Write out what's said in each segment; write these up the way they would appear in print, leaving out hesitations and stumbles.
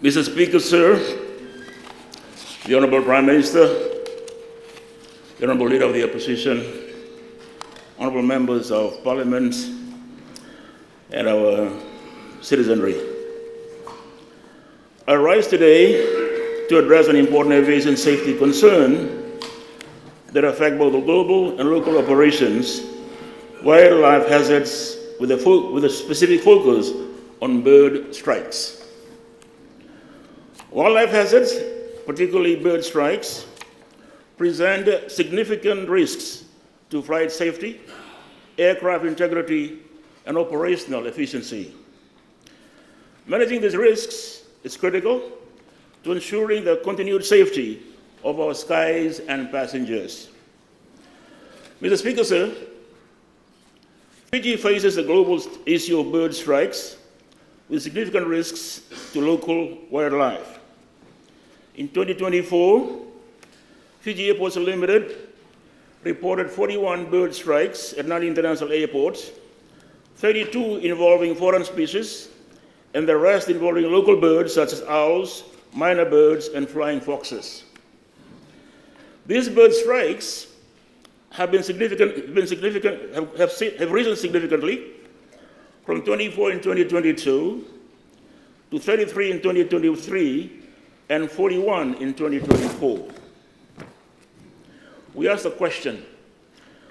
Mr. Speaker, sir, the Honorable Prime Minister, the Honorable Leader of the Opposition, Honorable Members of Parliament, and our citizenry. I rise today to address an important aviation safety concern that affect both the global and local operations, wildlife hazards with a specific focus on bird strikes. Wildlife hazards, particularly bird strikes, present significant risks to flight safety, aircraft integrity, and operational efficiency. Managing these risks is critical to ensuring the continued safety of our skies and passengers. Mr. Speaker, sir, Fiji faces the global issue of bird strikes with significant risks to local wildlife. In 2024, Fiji Airports Limited reported 41 bird strikes at 9 international airports, 32 involving foreign species, and the rest involving local birds such as owls, minor birds, and flying foxes. These bird strikes have risen significantly from 24 in 2022 to 33 in 2023 and 41 in 2024. We ask the question,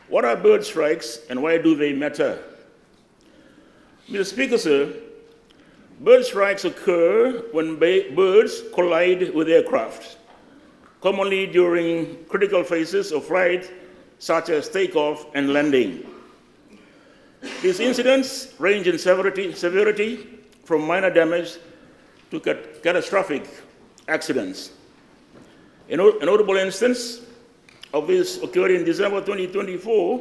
what are bird strikes and why do they matter? Mr. Speaker, sir, bird strikes occur when birds collide with aircraft, commonly during critical phases of flight, such as takeoff and landing. These incidents range in severity from minor damage to catastrophic accidents. A notable instance of this occurred in December 2024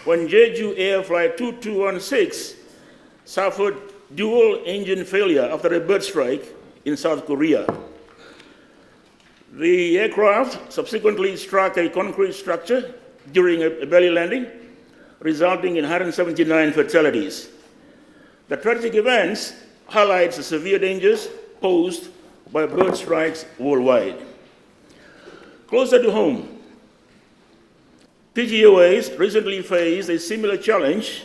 when Jeju Air Flight 2216 suffered dual engine failure after a bird strike in South Korea. The aircraft subsequently struck a concrete structure during a belly landing, resulting in 179 fatalities. The tragic events highlights the severe dangers posed by bird strikes worldwide. Closer to home, Fiji Airways recently faced a similar challenge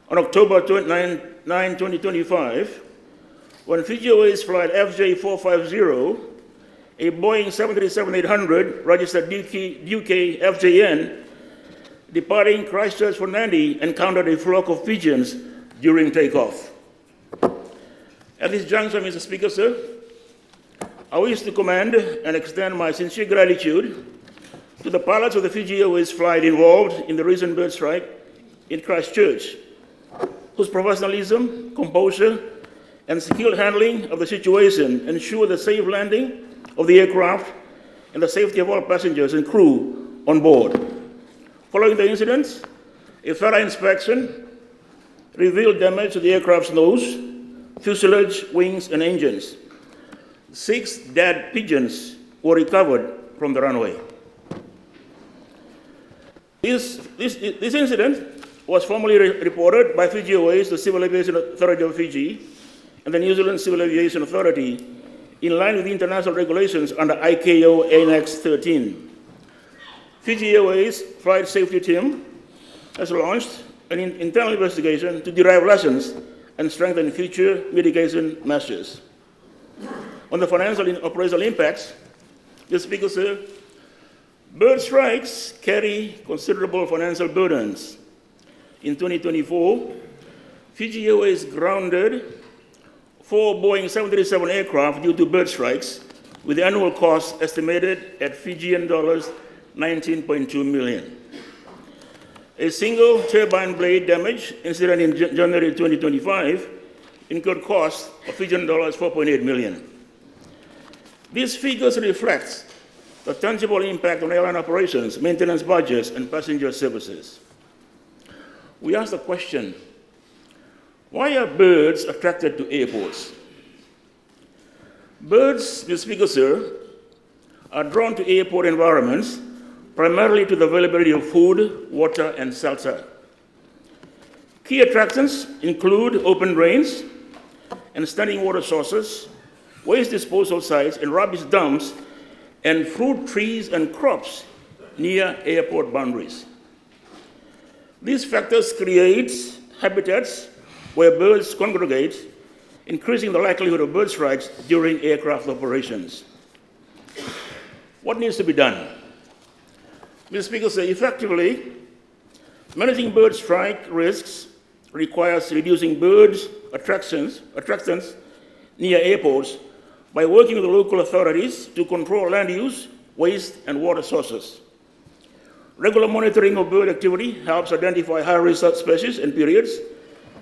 on October 9, 2025, when Fiji Airways flight FJ450, a Boeing 737-800 registered UK FJN, departing Christchurch for Nadi, encountered a flock of pigeons during takeoff. At this juncture, Mr. Speaker, sir, I wish to commend and extend my sincere gratitude to the pilots of the Fiji Airways flight involved in the recent bird strike in Christchurch, whose professionalism, composure, and skilled handling of the situation ensured the safe landing of the aircraft and the safety of all passengers and crew on board. Following the incident, a thorough inspection revealed damage to the aircraft's nose, fuselage, wings, and engines. 6 dead pigeons were recovered from the runway. This incident was formally reported by Fiji Airways, the Civil Aviation Authority of Fiji, and the New Zealand Civil Aviation Authority, in line with the international regulations under ICAO Annex 13. Fiji Airways Flight Safety Team has launched an internal investigation to derive lessons and strengthen future mitigation measures. On the financial and operational impacts, Mr. Speaker, sir, bird strikes carry considerable financial burdens. In 2024, Fiji Airways grounded 4 Boeing 737 aircraft due to bird strikes, with the annual cost estimated at Fijian dollars 19.2 million. A single turbine blade damage incident in January 2025 incurred costs of Fijian dollars 4.8 million. These figures reflect the tangible impact on airline operations, maintenance budgets, and passenger services. We ask the question, why are birds attracted to airports? Birds, Mr. Speaker, sir, are drawn to airport environments primarily to the availability of food, water, and shelter. Key attractions include open drains and standing water sources, waste disposal sites and rubbish dumps, and fruit trees and crops near airport boundaries. These factors create habitats where birds congregate, increasing the likelihood of bird strikes during aircraft operations. What needs to be done? Mr. Speaker, so effectively, managing bird strike risks requires reducing bird attractions near airports by working with the local authorities to control land use, waste, and water sources. Regular monitoring of bird activity helps identify high-risk species and periods,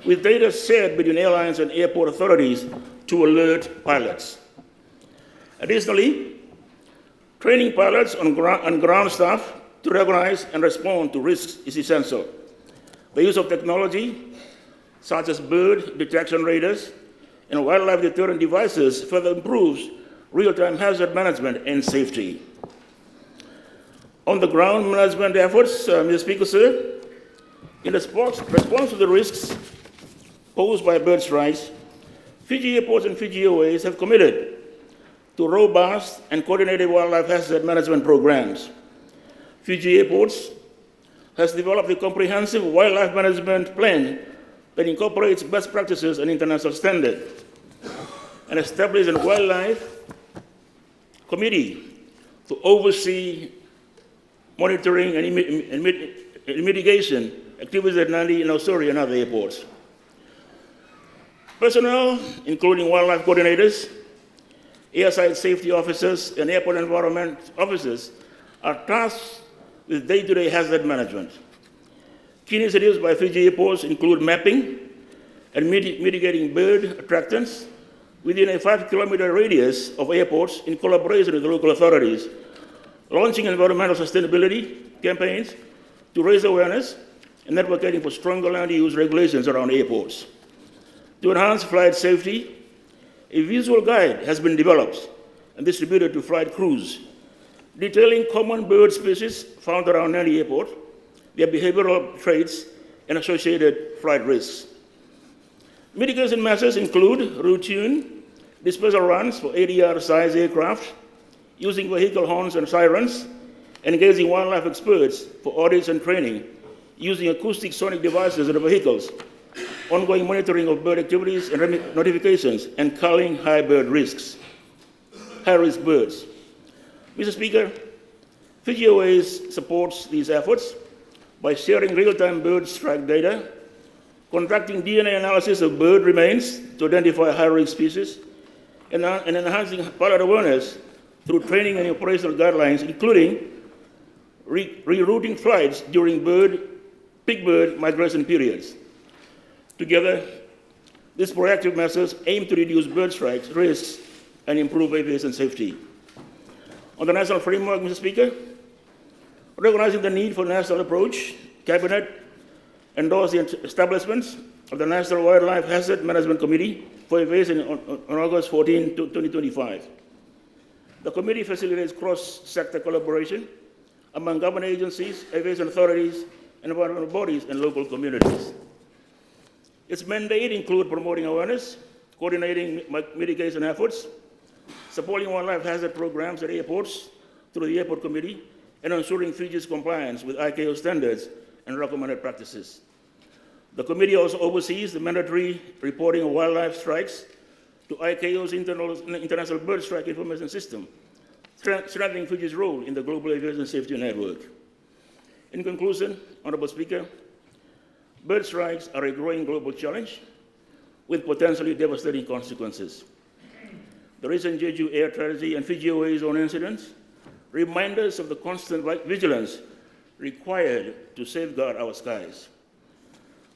with data shared between airlines and airport authorities to alert pilots. Additionally, training pilots and ground staff to recognize and respond to risks is essential. The use of technology, such as bird detection radars and wildlife deterrent devices, further improves real-time hazard management and safety. On the ground management efforts, Mr. Speaker, sir, in response to the risks posed by bird strikes, Fiji airports and Fiji Airways have committed to robust and coordinated wildlife hazard management programs. Fiji Airports has developed a comprehensive wildlife management plan that incorporates best practices and international standards, and established a wildlife committee to oversee monitoring and mitigation activities at Nadi and Osori and other airports. Personnel, including wildlife coordinators, airside safety officers, and airport environment officers, are tasked with day-to-day hazard management. Key initiatives by Fiji airports include mapping and mitigating bird attractants within a 5-kilometer radius of airports in collaboration with the local authorities, launching environmental sustainability campaigns to raise awareness, and advocating for stronger land use regulations around airports. To enhance flight safety, a visual guide has been developed and distributed to flight crews, detailing common bird species found around Nadi Airport, their behavioral traits, and associated flight risks. Mitigation measures include routine dispersal runs for ADR-sized aircraft, using vehicle horns and sirens, and engaging wildlife experts for audits and training, using acoustic sonic devices in the vehicles, ongoing monitoring of bird activities and notifications, and culling high-risk birds. Mr. Speaker, Fiji Airways supports these efforts by sharing real-time bird strike data, conducting DNA analysis of bird remains to identify high-risk species, and enhancing pilot awareness through training and operational guidelines, including rerouting flights during peak bird migration periods. Together, these proactive measures aim to reduce bird strikes risks and improve aviation safety. On the national framework, Mr. Speaker, recognizing the need for a national approach, Cabinet endorsed the establishment of the National Wildlife Hazard Management Committee for Aviation on August 14, 2025. The committee facilitates cross-sector collaboration among government agencies, aviation authorities, environmental bodies, and local communities. Its mandate includes promoting awareness, coordinating mitigation efforts, supporting wildlife hazard programs at airports through the Airport Committee, and ensuring Fiji's compliance with ICAO standards and recommended practices. The committee also oversees the mandatory reporting of wildlife strikes to ICAO's International Bird Strike Information System, strengthening Fiji's role in the global aviation safety network. In conclusion, Honorable Speaker, bird strikes are a growing global challenge with potentially devastating consequences. The recent Jeju air tragedy and Fiji Airways own incidents remind us of the constant vigilance required to safeguard our skies.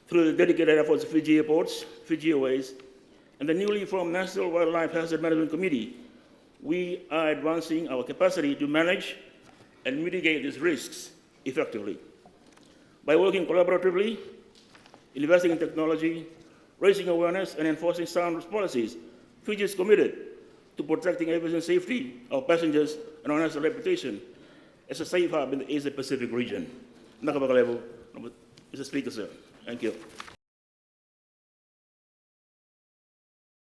Through the dedicated efforts of Fiji Airports, Fiji Airways, and the newly formed National Wildlife Hazard Management Committee, we are advancing our capacity to manage and mitigate these risks effectively. By working collaboratively, investing in technology, raising awareness, and enforcing sound policies, Fiji is committed to protecting aviation safety, our passengers, and our national reputation as a safe hub in the Asia-Pacific region. Mr. Speaker, sir. Thank you.